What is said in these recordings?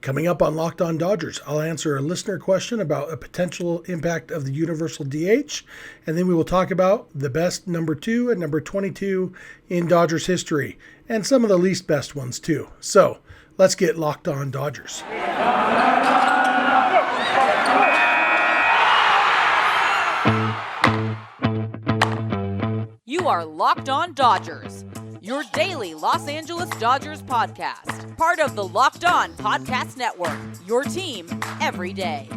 Coming up on Locked On Dodgers, I'll answer a listener question about a potential impact of the universal DH, and then we will talk about the best number 2 and number 22 in Dodgers history, and some of the least best ones too. So, let's get Locked On Dodgers. You are Locked On Dodgers, your daily Los Angeles Dodgers podcast. Part of the Locked On Podcast Network, your team every day.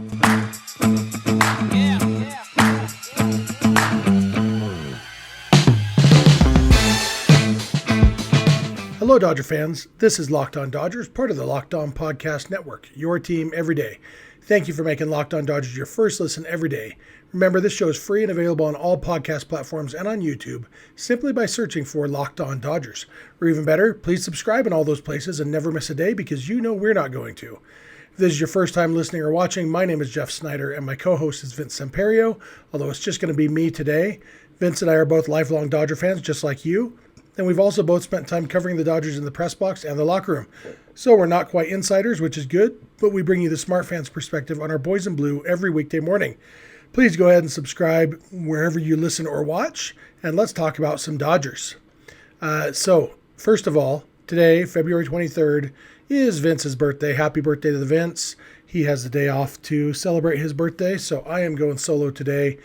Hello, Dodger fans. This is Locked On Dodgers, part of the Locked On Podcast Network, your team every day. Thank you for making Locked On Dodgers your first listen every day. Remember, this show is free and available on all podcast platforms and on YouTube simply by searching for Locked On Dodgers. Or even better, please subscribe in all those places and never miss a day because you know we're not going to. If this is your first time listening or watching, my name is Jeff Snider and my co-host is Vince Samperio, although it's just going to be me today. Vince and I are both lifelong Dodger fans just like you, and we've also both spent time covering the Dodgers in the press box and the locker room. So we're not quite insiders, which is good, but we bring you the smart fans' perspective on our boys in blue every weekday morning. Please go ahead and subscribe wherever you listen or watch, and let's talk about some Dodgers. So, first of all, today, February 23rd, is Vince's birthday. Happy birthday to the Vince. He has the day off to celebrate his birthday, so I am going solo today.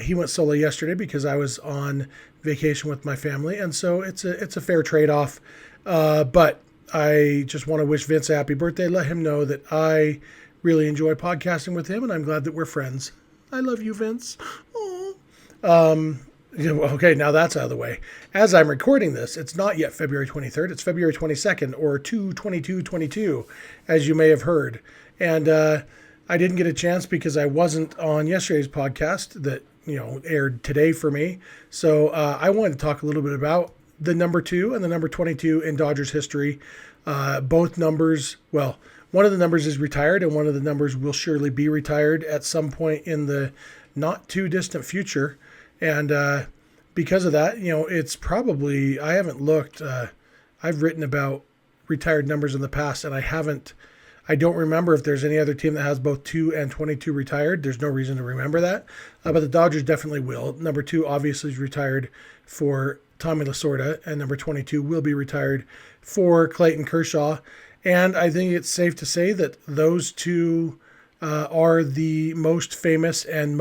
He went solo yesterday because I was on vacation with my family, and so it's a fair trade-off. But I just want to wish Vince a happy birthday, let him know that I really enjoy podcasting with him, and I'm glad that we're friends. I love you, Vince. Okay, now that's out of the way. As I'm recording this, it's not yet February 23rd. It's February 22nd, or 2/22/22, as you may have heard. And I didn't get a chance because I wasn't on yesterday's podcast that aired today for me. So I wanted to talk a little bit about the number 2 and the number 22 in Dodgers history. Both numbers, well, one of the numbers is retired, and one of the numbers will surely be retired at some point in the not too distant future. And because of that, it's probably, I haven't looked. I've written about retired numbers in the past, and I don't remember if there's any other team that has both 2 and 22 retired. There's no reason to remember that. But the Dodgers definitely will. Number 2 obviously is retired for Tommy Lasorda, and number 22 will be retired for Clayton Kershaw. And I think it's safe to say that those two are the most famous and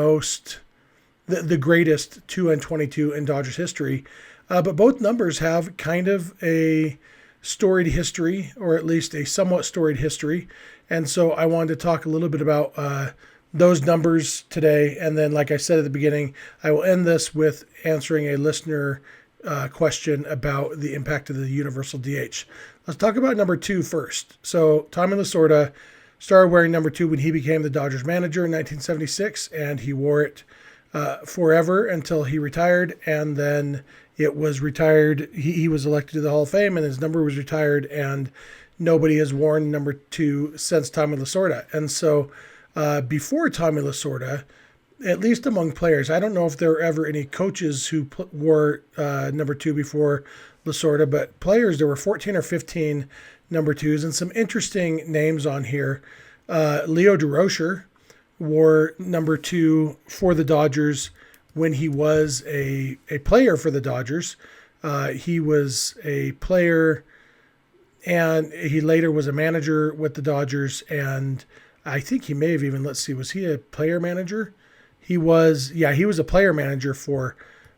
the greatest 2 and 22 in Dodgers history. But both numbers have kind of a storied history, or at least a somewhat storied history. And so I wanted to talk a little bit about those numbers today. And then, like I said at the beginning, I will end this with answering a listener question about the impact of the universal DH. Let's talk about number 2 first. So Tommy Lasorda started wearing number 2 when he became the Dodgers manager in 1976, and he wore it forever until he retired, and then it was retired. He was elected to the Hall of Fame, and his number was retired, and nobody has worn number 2 since Tommy Lasorda. And so before Tommy Lasorda, at least among players, I don't know if there were ever any coaches who wore number 2 before Lasorda, but players, there were 14 or 15 number 2s, and some interesting names on here. Leo DeRocher wore number 2 for the Dodgers when he was a player for the Dodgers. He was a player, and he later was a manager with the Dodgers, and I think he may have even, was he a player manager? He was a player manager for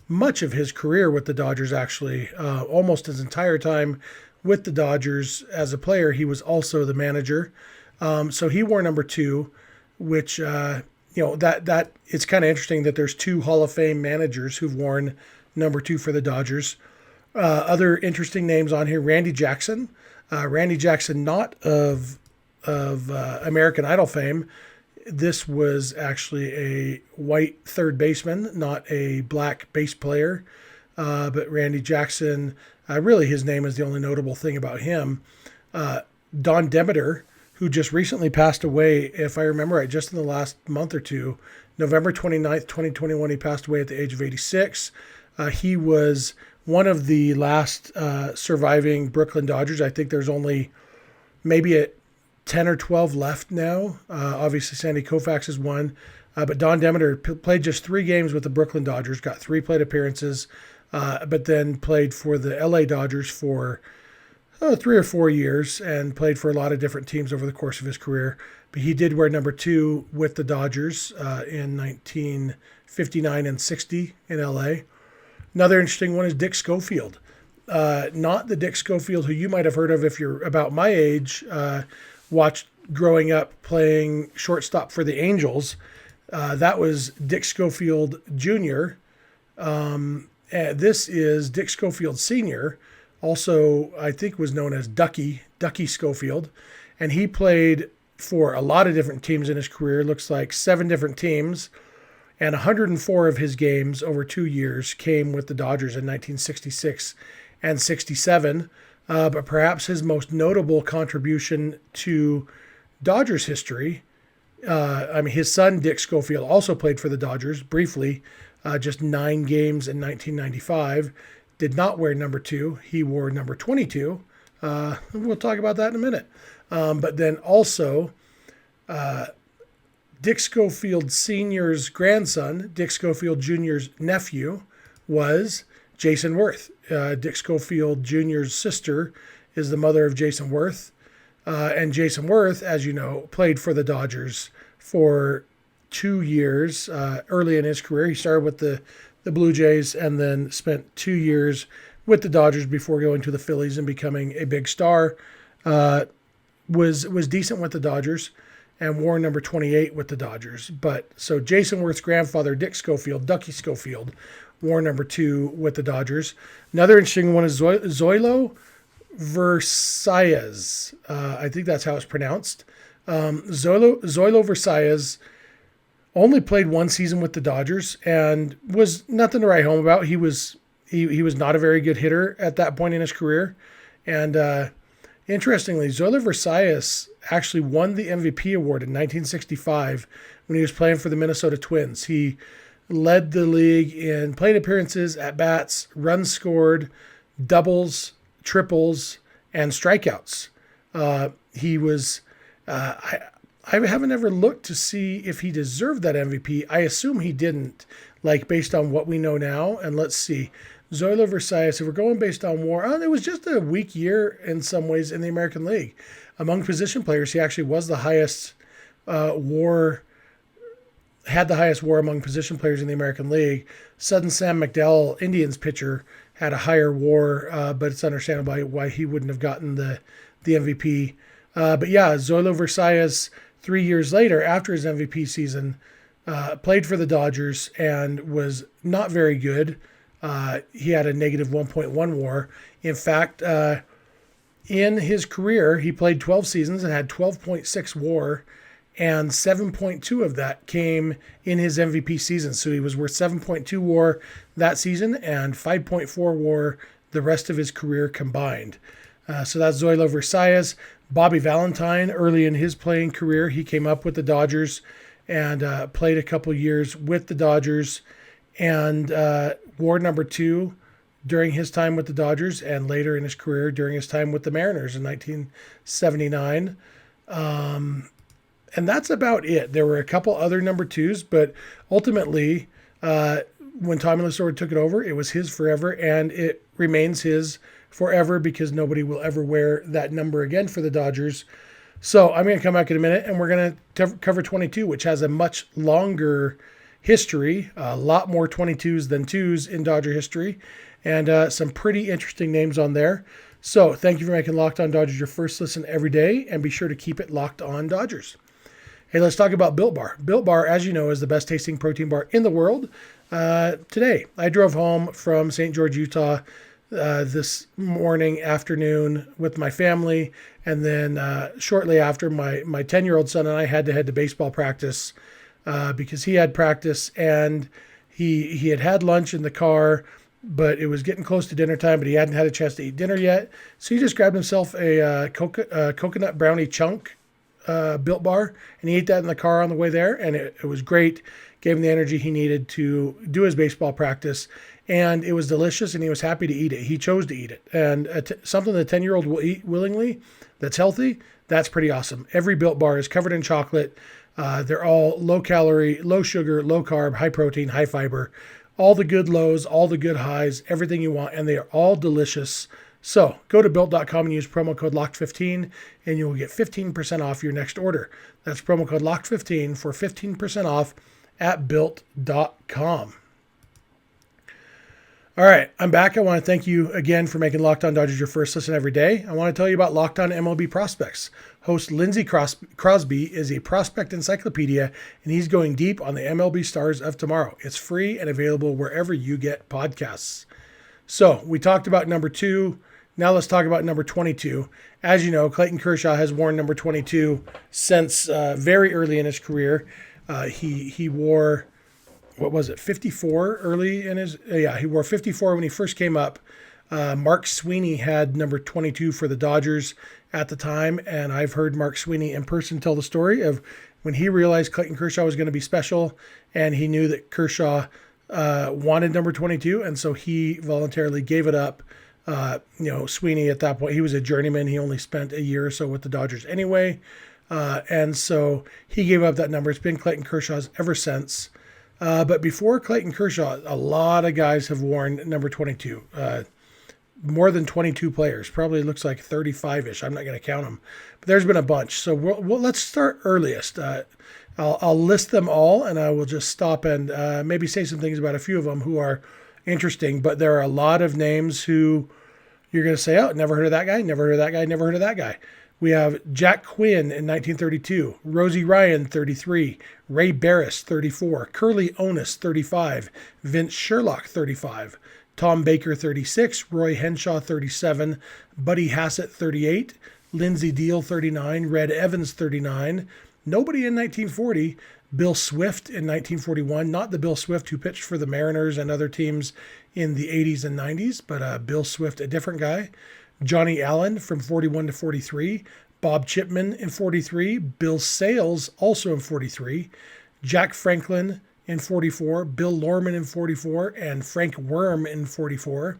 much of his career with the Dodgers, actually. Almost his entire time with the Dodgers as a player, he was also the manager. So he wore number 2, which, that it's kind of interesting that there's 2 Hall of Fame managers who've worn number 2 for the Dodgers. Other interesting names on here, Randy Jackson. Randy Jackson, not of American Idol fame. This was actually a white third baseman, not a black bass player. But Randy Jackson, really his name is the only notable thing about him. Don Demeter, who just recently passed away, if I remember right, just in the last month or two, November 29th, 2021, he passed away at the age of 86. He was one of the last surviving Brooklyn Dodgers. I think there's only maybe 10 or 12 left now. Obviously, Sandy Koufax is one. But Don Demeter played just 3 games with the Brooklyn Dodgers, got 3 plate appearances, but then played for the LA Dodgers for 3 or 4 years and played for a lot of different teams over the course of his career. But he did wear number 2 with the Dodgers in 1959 and 60 in LA. Another interesting one is Dick Schofield. Not the Dick Schofield who you might have heard of if you're about my age, watched growing up playing shortstop for the Angels. That was Dick Schofield Jr. This is Dick Schofield Sr., also I think was known as Ducky Schofield. And he played for a lot of different teams in his career. Looks like 7 different teams. And 104 of his games over 2 years came with the Dodgers in 1966 and 67. But perhaps his most notable contribution to Dodgers history, his son Dick Schofield also played for the Dodgers briefly, just 9 games in 1995. Did not wear number 2. He wore number 22. We'll talk about that in a minute. But then also, Dick Schofield Sr.'s grandson, Dick Schofield Jr.'s nephew, was Jason Worth. Dick Schofield Jr.'s sister is the mother of Jason Worth. And Jason Worth, as you know, played for the Dodgers for 2 years early in his career. He started with the Blue Jays and then spent 2 years with the Dodgers before going to the Phillies and becoming a big star. Was decent with the Dodgers and wore number 28 with the Dodgers. But so Jason Worth's grandfather, Dick Schofield, Ducky Schofield, wore number 2 with the Dodgers. Another interesting one is Zoella Versailles. I think that's how it's pronounced. Zoella Versailles only played 1 season with the Dodgers and was nothing to write home about. He was not a very good hitter at that point in his career. And interestingly, Zoella Versailles actually won the MVP award in 1965 when he was playing for the Minnesota Twins. He led the league in plate appearances, at-bats, runs scored, doubles, triples, and strikeouts. He was... I haven't ever looked to see if he deserved that MVP. I assume he didn't, based on what we know now. And let's see. Zoella Versailles, if we're going based on WAR, it was just a weak year in some ways in the American League. Among position players, he actually was the highest WAR, had the highest WAR among position players in the American League. Sudden Sam McDowell, Indians pitcher, had a higher WAR, but it's understandable why he wouldn't have gotten the MVP. But yeah, Zoella Versailles, 3 years later, after his MVP season, played for the Dodgers and was not very good. He had a negative 1.1 WAR. In fact, in his career, he played 12 seasons and had 12.6 WAR, and 7.2 of that came in his MVP season. So he was worth 7.2 WAR that season and 5.4 WAR the rest of his career combined. So that's Zoella Versailles. Bobby Valentine, early in his playing career, he came up with the Dodgers and played a couple years with the Dodgers and wore number 2 during his time with the Dodgers and later in his career during his time with the Mariners in 1979. And that's about it. There were a couple other number 2s, but ultimately, when Tommy Lasorda took it over, it was his forever, and it remains his forever because nobody will ever wear that number again for the Dodgers. So I'm going to come back in a minute, and we're going to cover 22, which has a much longer history, a lot more 22s than 2s in Dodger history, and some pretty interesting names on there. So thank you for making Locked On Dodgers your first listen every day, and be sure to keep it Locked On Dodgers. Hey, let's talk about Built Bar. Built Bar, as you know, is the best tasting protein bar in the world. Today, I drove home from St. George, Utah, this afternoon with my family, and then shortly after, my 10-year-old son and I had to head to baseball practice because he had practice, and he had lunch in the car, but it was getting close to dinner time, but he hadn't had a chance to eat dinner yet. So he just grabbed himself a coconut brownie chunk Built Bar, and he ate that in the car on the way there, and it was great. Gave him the energy he needed to do his baseball practice, and it was delicious, and he was happy to eat it. He chose to eat it, and something that a 10-year-old will eat willingly that's healthy, That's pretty awesome. Every Built bar is covered in chocolate. They're all low calorie, low sugar, low carb, high protein, high fiber. All the good lows, all the good highs, everything you want, and they are all delicious. So go to Built.com and use promo code LOCKED15, and you will get 15% off your next order. That's promo code LOCKED15 for 15% off at Built.com. All right, I'm back. I want to thank you again for making Locked On Dodgers your first listen every day. I want to tell you about Locked On MLB Prospects. Host Lindsey Crosby is a prospect encyclopedia, and he's going deep on the MLB stars of tomorrow. It's free and available wherever you get podcasts. So we talked about number 2. Now let's talk about number 22. As you know, Clayton Kershaw has worn number 22 since very early in his career. He wore... what was it, 54 early in his, he wore 54 when he first came up. Mark Sweeney had number 22 for the Dodgers at the time, and I've heard Mark Sweeney in person tell the story of when he realized Clayton Kershaw was going to be special, and he knew that Kershaw wanted number 22, and so he voluntarily gave it up. Sweeney at that point, he was a journeyman. He only spent a year or so with the Dodgers anyway, and so he gave up that number. It's been Clayton Kershaw's ever since. But before Clayton Kershaw, a lot of guys have worn number 22. More than 22 players. Probably looks like 35-ish. I'm not going to count them. But there's been a bunch. So let's start earliest. I'll list them all, and I will just stop and maybe say some things about a few of them who are interesting. But there are a lot of names who you're going to say, oh, never heard of that guy, never heard of that guy, never heard of that guy. We have Jack Quinn in 1932, Rosie Ryan, 33, Ray Barris, 34, Curly Onis, 35, Vince Sherlock, 35, Tom Baker, 36, Roy Henshaw, 37, Buddy Hassett, 38, Lindsey Deal, 39, Red Evans, 39, nobody in 1940, Bill Swift in 1941, not the Bill Swift who pitched for the Mariners and other teams in the 80s and 90s, but Bill Swift, a different guy. Johnny Allen from 41 to 43, Bob Chipman in 43, Bill Sales also in 43, Jack Franklin in 44, Bill Lorman in 44, and Frank Worm in 44,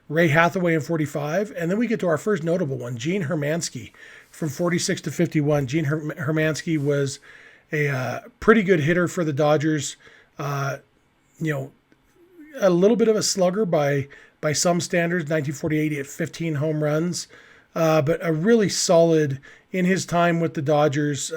Ray Hathaway in 45, and then we get to our first notable one, Gene Hermanski from 46 to 51. Gene Hermanski was a pretty good hitter for the Dodgers, a little bit of a slugger by some standards. 1948, he had 15 home runs, but a really solid in his time with the Dodgers.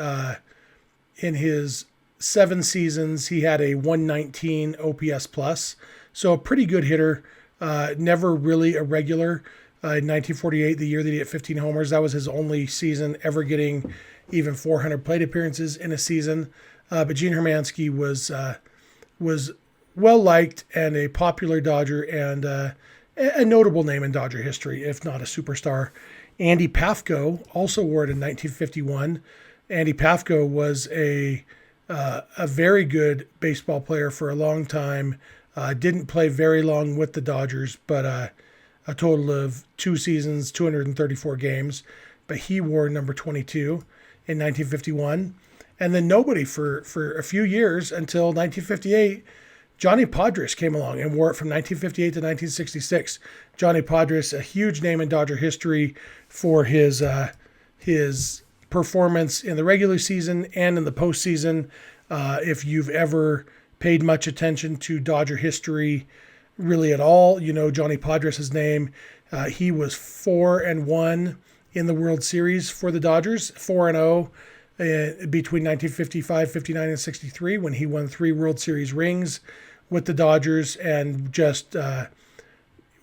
In his 7 seasons, he had a 119 OPS plus, so a pretty good hitter. Never really a regular. In 1948, the year that he hit 15 homers, that was his only season ever getting even 400 plate appearances in a season. But Gene Hermanski was well liked and a popular Dodger and a notable name in Dodger history, if not a superstar. Andy Pathco also wore it in 1951. Andy Pathco was a very good baseball player for a long time. Didn't play very long with the Dodgers, but a total of 2 seasons, 234 games. But he wore number 22 in 1951. And then nobody for a few years until 1958. Johnny Padres came along and wore it from 1958 to 1966. Johnny Padres, a huge name in Dodger history for his performance in the regular season and in the postseason. If you've ever paid much attention to Dodger history, really at all, you know Johnny Padres' name. He was 4-1 in the World Series for the Dodgers, 4-0 between 1955, 59, and 63 when he won 3 World Series rings with the Dodgers, and just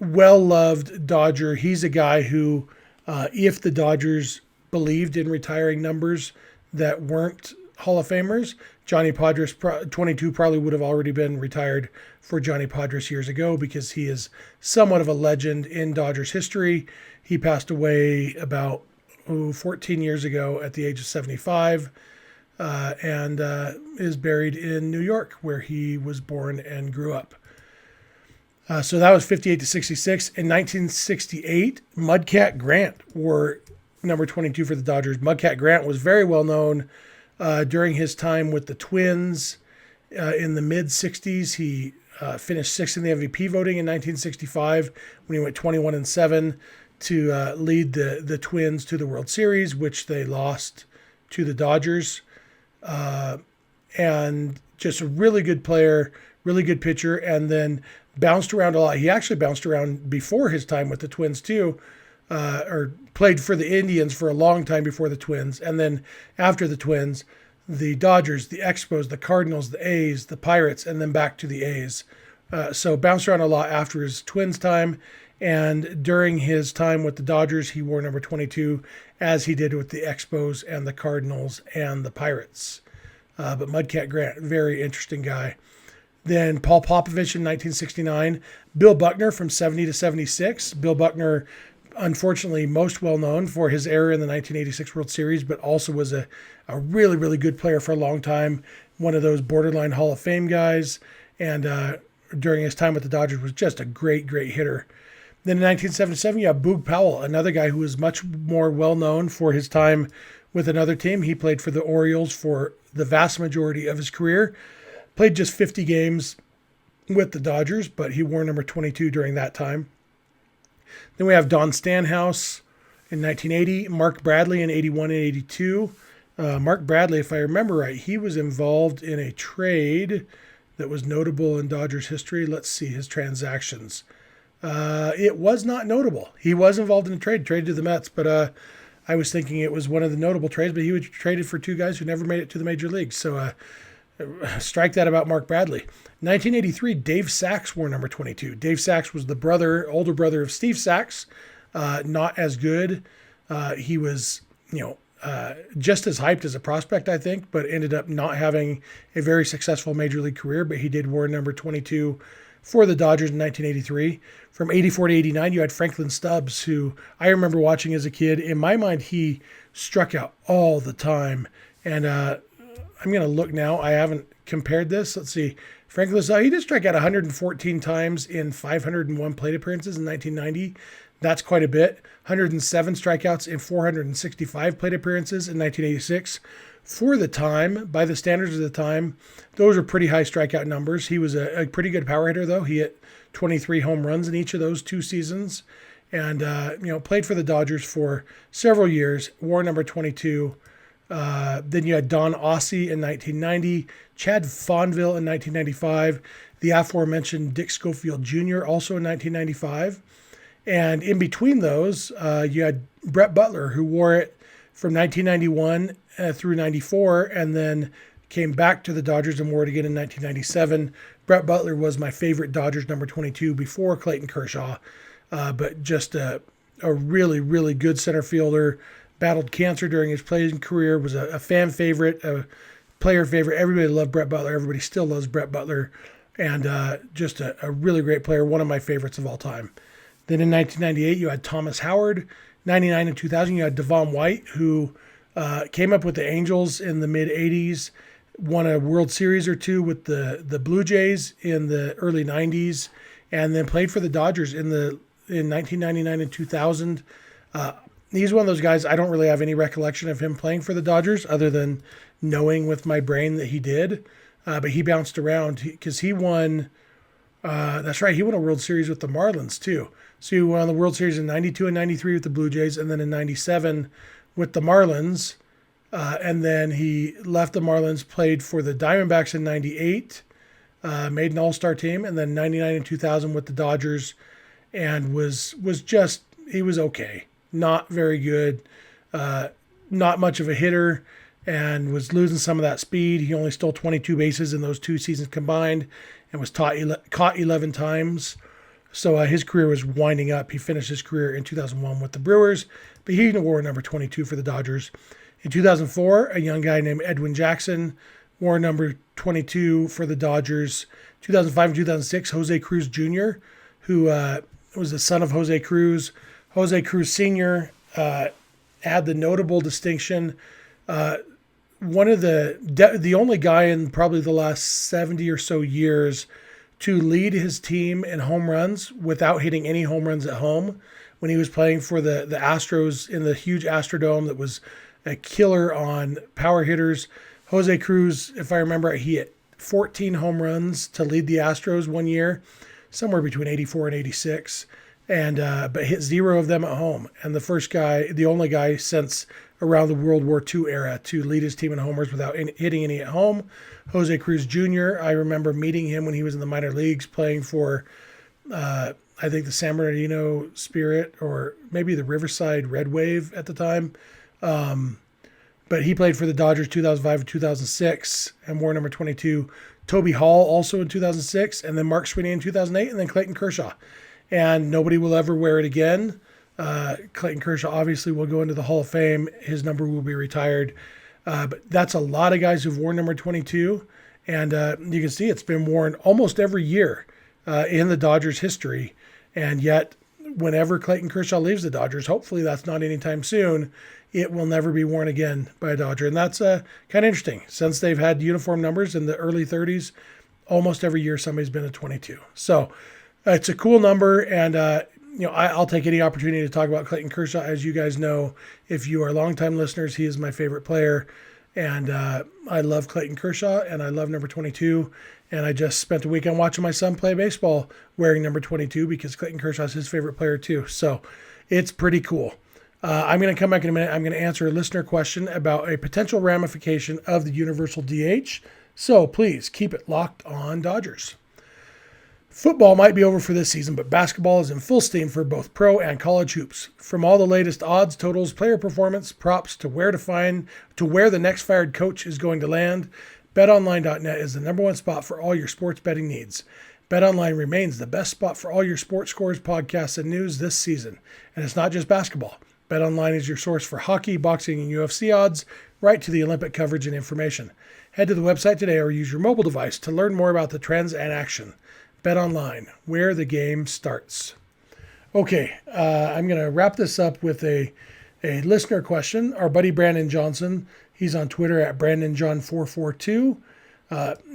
well-loved Dodger. He's a guy who, if the Dodgers believed in retiring numbers that weren't Hall of Famers, Johnny Padres 22 probably would have already been retired for Johnny Padres years ago, because he is somewhat of a legend in Dodgers history. He passed away about 14 years ago at the age of 75. And is buried in New York, where he was born and grew up. So that was 58 to 66. In 1968, Mudcat Grant wore number 22 for the Dodgers. Mudcat Grant was very well known during his time with the Twins in the mid-60s. He finished 6th in the MVP voting in 1965 when he went 21-7. to lead the Twins to the World Series, which they lost to the Dodgers. And just a really good player, really good pitcher, and then bounced around a lot. He actually bounced around before his time with the Twins too, or played for the Indians for a long time before the Twins. And then after the Twins, the Dodgers, the Expos, the Cardinals, the A's, the Pirates, and then back to the A's. So bounced around a lot after his Twins time. And during his time with the Dodgers, he wore number 22, as he did with the Expos and the Cardinals and the Pirates. But Mudcat Grant, very interesting guy. Then Paul Popovich in 1969. Bill Buckner from 70 to 76. Bill Buckner, unfortunately, most well known for his error in the 1986 World Series, but also was a really, really good player for a long time. One of those borderline Hall of Fame guys. And during his time with the Dodgers was just a great, great hitter. Then in 1977, you have Boog Powell, another guy who was much more well known for his time with another team. He played for the Orioles for the vast majority of his career. Played just 50 games with the Dodgers, but he wore number 22 during that time. Then we have Don Stanhouse in 1980, Mark Bradley in 81 and 82. Mark Bradley, if I remember right, he was involved in a trade that was notable in Dodgers history. Let's see his transactions. It was not notable. He was involved in a trade to the Mets, but I was thinking it was one of the notable trades, but he was traded for two guys who never made it to the major leagues. So strike that about Mark Bradley. 1983, Dave Sachs wore number 22. Dave Sachs was the older brother of Steve Sachs. Not as good. He was, just as hyped as a prospect, I think, but ended up not having a very successful major league career. But he did wear number 22 for the Dodgers in 1983. From 84 to 89, you had Franklin Stubbs, who I remember watching as a kid. In my mind, he struck out all the time. And I'm going to look now. I haven't compared this. Let's see. Franklin Stubbs, he did strike out 114 times in 501 plate appearances in 1990. That's quite a bit. 107 strikeouts in 465 plate appearances in 1986. For the time, by the standards of the time, those are pretty high strikeout numbers. He was a pretty good power hitter, though. He hit 23 home runs in each of those 2 seasons. And, played for the Dodgers for several years, wore number 22. Then you had Don Ossie in 1990, Chad Fonville in 1995, the aforementioned Dick Schofield Jr. also in 1995. And in between those, you had Brett Butler, who wore it from 1991 through 94, and then came back to the Dodgers and wore it again in 1997. Brett Butler was my favorite Dodgers number 22 before Clayton Kershaw, but just a really, really good center fielder. Battled cancer during his playing career, was a fan favorite, a player favorite. Everybody loved Brett Butler. Everybody still loves Brett Butler. And just a really great player, one of my favorites of all time. Then in 1998, you had Thomas Howard. 99 and 2000, you had Devon White, who came up with the Angels in the mid-'80s, won a World Series or two with the Blue Jays in the early 90s, and then played for the Dodgers in 1999 and 2000. He's one of those guys, I don't really have any recollection of him playing for the Dodgers other than knowing with my brain that he did. But he bounced around because he won, that's right, he won a World Series with the Marlins too. So he won the World Series in 92 and 93 with the Blue Jays, and then in 97 with the Marlins. And then he left the Marlins, played for the Diamondbacks in 98, made an all-star team, and then 99 and 2000 with the Dodgers, and was okay. Not very good, not much of a hitter, and was losing some of that speed. He only stole 22 bases in those 2 seasons combined and was caught 11 times. So his career was winding up. He finished his career in 2001 with the Brewers, but he wore number 22 for the Dodgers. In 2004, a young guy named Edwin Jackson wore number 22 for the Dodgers. 2005 and 2006, Jose Cruz Jr., who was the son of Jose Cruz. Jose Cruz Sr. Had the notable distinction, one of the only guy in probably the last 70 or so years to lead his team in home runs without hitting any home runs at home. When he was playing for the Astros in the huge Astrodome that was a killer on power hitters, Jose Cruz, if I remember, he hit 14 home runs to lead the Astros one year, somewhere between 84 and 86. and but hit 0 of them at home. And the only guy since around the World War II era to lead his team in homers without hitting any at home. Jose Cruz Jr., I remember meeting him when he was in the minor leagues playing for, I think, the San Bernardino Spirit or maybe the Riverside Red Wave at the time. But he played for the Dodgers 2005 and 2006 and wore number 22. Toby Hall also in 2006, and then Mark Sweeney in 2008, and then Clayton Kershaw. And nobody will ever wear it again. Clayton Kershaw obviously will go into the Hall of Fame. His number will be retired. But that's a lot of guys who've worn number 22. And you can see it's been worn almost every year in the Dodgers history. And yet, whenever Clayton Kershaw leaves the Dodgers, hopefully that's not anytime soon, it will never be worn again by a Dodger. And that's kind of interesting. Since they've had uniform numbers in the early 30s, almost every year somebody's been a 22. So it's a cool number. And, I'll take any opportunity to talk about Clayton Kershaw. As you guys know, if you are longtime listeners, he is my favorite player. And I love Clayton Kershaw, and I love number 22. And I just spent a weekend watching my son play baseball wearing number 22 because Clayton Kershaw is his favorite player too. So it's pretty cool. I'm going to come back in a minute. I'm going to answer a listener question about a potential ramification of the universal DH. So please keep it locked on Dodgers. Football might be over for this season, but basketball is in full steam for both pro and college hoops. From all the latest odds, totals, player performance, props to where the next fired coach is going to land, BetOnline.net is the number one spot for all your sports betting needs. BetOnline remains the best spot for all your sports scores, podcasts, and news this season. And it's not just basketball. BetOnline is your source for hockey, boxing, and UFC odds, right to the Olympic coverage and information. Head to the website today or use your mobile device to learn more about the trends and action. BetOnline, where the game starts. Okay, I'm going to wrap this up with a listener question. Our buddy Brandon Johnson, he's on Twitter at BrandonJohn442.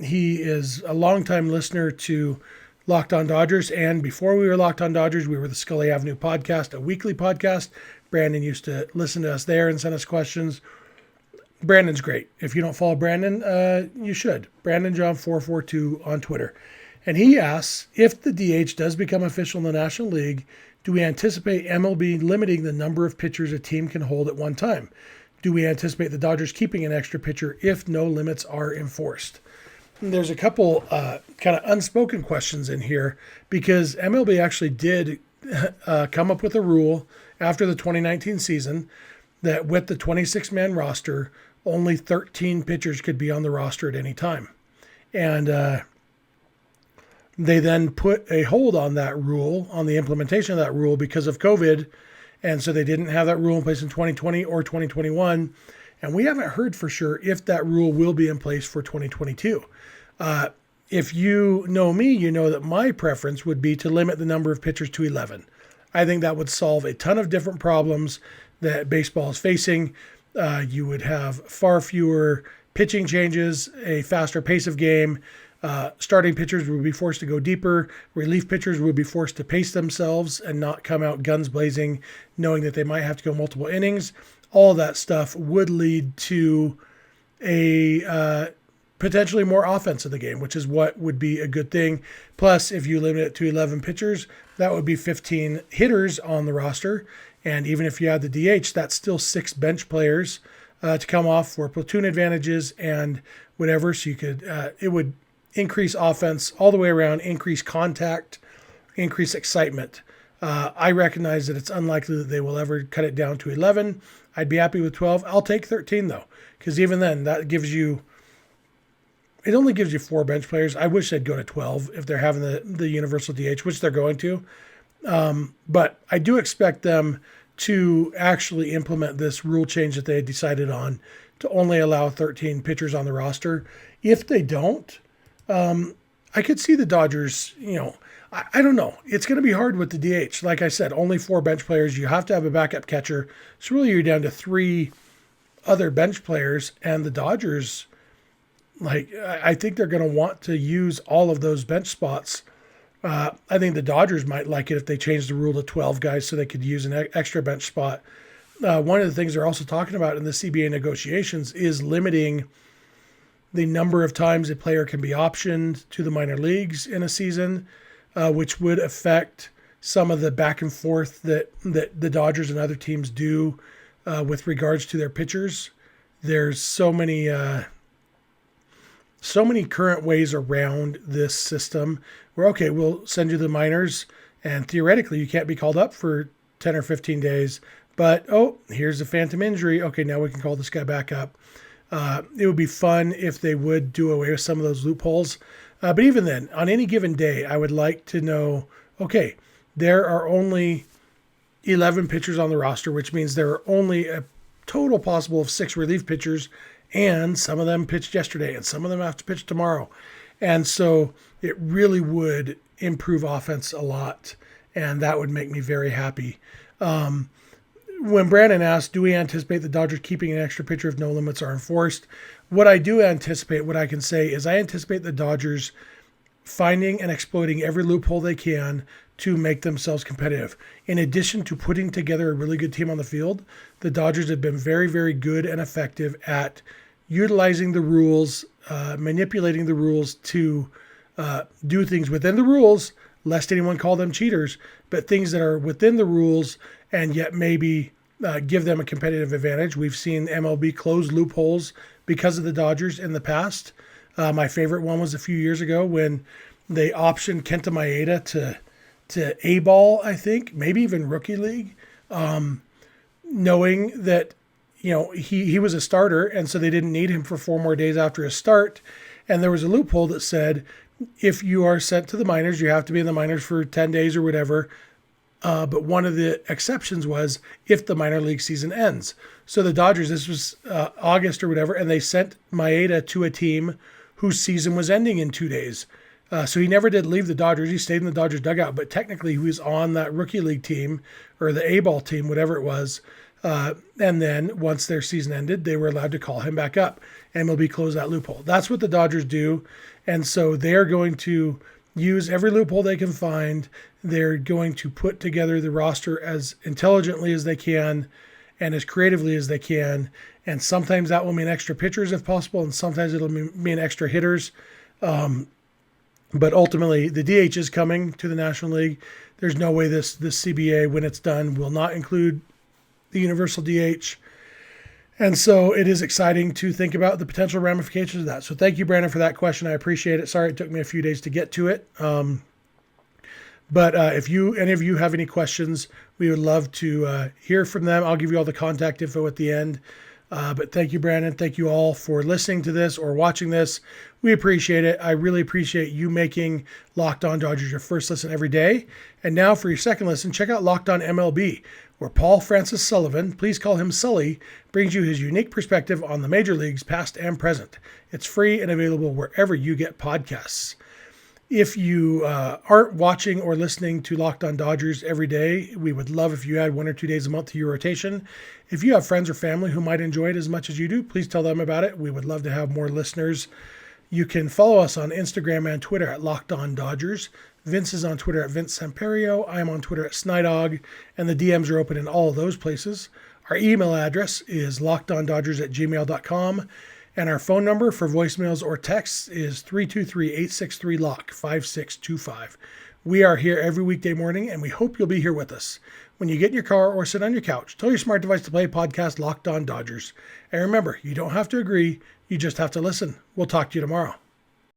He is a longtime listener to Locked On Dodgers, and before we were Locked On Dodgers, we were the Scully Avenue podcast, a weekly podcast. Brandon used to listen to us there and send us questions. Brandon's great. If you don't follow Brandon, you should. BrandonJohn442 on Twitter. And he asks, if the DH does become official in the National League, do we anticipate MLB limiting the number of pitchers a team can hold at one time? Do we anticipate the Dodgers keeping an extra pitcher if no limits are enforced? And there's a couple kind of unspoken questions in here because MLB actually did come up with a rule after the 2019 season that with the 26-man roster, only 13 pitchers could be on the roster at any time. And they then put a hold on that rule, on the implementation of that rule because of COVID. And so they didn't have that rule in place in 2020 or 2021. And we haven't heard for sure if that rule will be in place for 2022. If you know me, you know that my preference would be to limit the number of pitchers to 11. I think that would solve a ton of different problems that baseball is facing. You would have far fewer pitching changes, a faster pace of game. Starting pitchers would be forced to go deeper. Relief pitchers would be forced to pace themselves and not come out guns blazing, knowing that they might have to go multiple innings. All of that stuff would lead to a potentially more offense in the game, which is what would be a good thing. Plus, if you limit it to 11 pitchers, that would be 15 hitters on the roster. And even if you add the DH, that's still 6 bench players to come off for platoon advantages and whatever. So you could, it would increase offense all the way around, increase contact, increase excitement. I recognize that it's unlikely that they will ever cut it down to 11. I'd be happy with 12. I'll take 13 though, because even then that gives you, it only gives you 4 bench players. I wish they'd go to 12 if they're having the universal DH, which they're going to. But I do expect them to actually implement this rule change that they had decided on to only allow 13 pitchers on the roster. If they don't, I could see the Dodgers, I don't know. It's going to be hard with the DH. Like I said, only 4 bench players. You have to have a backup catcher. So really you're down to 3 other bench players, and the Dodgers, I think they're going to want to use all of those bench spots. I think the Dodgers might like it if they changed the rule to 12 guys so they could use an extra bench spot. One of the things they're also talking about in the CBA negotiations is limiting the number of times a player can be optioned to the minor leagues in a season, which would affect some of the back and forth that the Dodgers and other teams do with regards to their pitchers. There's so many current ways around this system where, okay, we'll send you to the minors, and theoretically you can't be called up for 10 or 15 days, but, oh, here's a phantom injury. Okay, now we can call this guy back up. It would be fun if they would do away with some of those loopholes. But even then, on any given day, I would like to know, okay, there are only 11 pitchers on the roster, which means there are only a total possible of 6 relief pitchers, and some of them pitched yesterday, and some of them have to pitch tomorrow. And so it really would improve offense a lot, and that would make me very happy. When Brandon asked, do we anticipate the Dodgers keeping an extra pitcher if no limits are enforced? What I do anticipate, what I can say is I anticipate the Dodgers finding and exploiting every loophole they can to make themselves competitive. In addition to putting together a really good team on the field, the Dodgers have been very, very good and effective at utilizing the rules, manipulating the rules to do things within the rules, lest anyone call them cheaters, but things that are within the rules and yet maybe give them a competitive advantage. We've seen MLB close loopholes because of the Dodgers in the past. My favorite one was a few years ago when they optioned Kenta Maeda to A-ball, I think, maybe even rookie league, knowing that he was a starter, and so they didn't need him for 4 more days after his start. And there was a loophole that said, if you are sent to the minors, you have to be in the minors for 10 days or whatever. But one of the exceptions was if the minor league season ends. So the Dodgers, this was August or whatever, and they sent Maeda to a team whose season was ending in 2 days. So he never did leave the Dodgers. He stayed in the Dodgers dugout, but technically he was on that rookie league team or the A-ball team, whatever it was. And then once their season ended, they were allowed to call him back up. MLB closed that loophole. That's what the Dodgers do. And so they're going to use every loophole they can find. They're going to put together the roster as intelligently as they can and as creatively as they can. And sometimes that will mean extra pitchers if possible, and sometimes it'll mean extra hitters. But ultimately, the DH is coming to the National League. There's no way this CBA, when it's done, will not include the universal DH. And so it is exciting to think about the potential ramifications of that. So thank you, Brandon, for that question. I appreciate it. Sorry it took me a few days to get to it. But if any of you have any questions, we would love to hear from them. I'll give you all the contact info at the end. But thank you, Brandon. Thank you all for listening to this or watching this. We appreciate it. I really appreciate you making Locked On Dodgers your first listen every day. And now for your second listen, check out Locked On MLB, where Paul Francis Sullivan, please call him Sully, brings you his unique perspective on the major leagues past and present. It's free and available wherever you get podcasts. If you aren't watching or listening to Locked On Dodgers every day, we would love if you add 1 or 2 days a month to your rotation. If you have friends or family who might enjoy it as much as you do, please tell them about it. We would love to have more listeners. You can follow us on Instagram and Twitter at Locked On Dodgers. Vince is on Twitter at Vince Samperio. I'm on Twitter at Snidog, and the DMs are open in all of those places. Our email address is lockedondodgers@gmail.com. And our phone number for voicemails or texts is 323-863-LOCK, 5625. We are here every weekday morning, and we hope you'll be here with us. When you get in your car or sit on your couch, tell your smart device to play podcast Locked On Dodgers. And remember, you don't have to agree, you just have to listen. We'll talk to you tomorrow.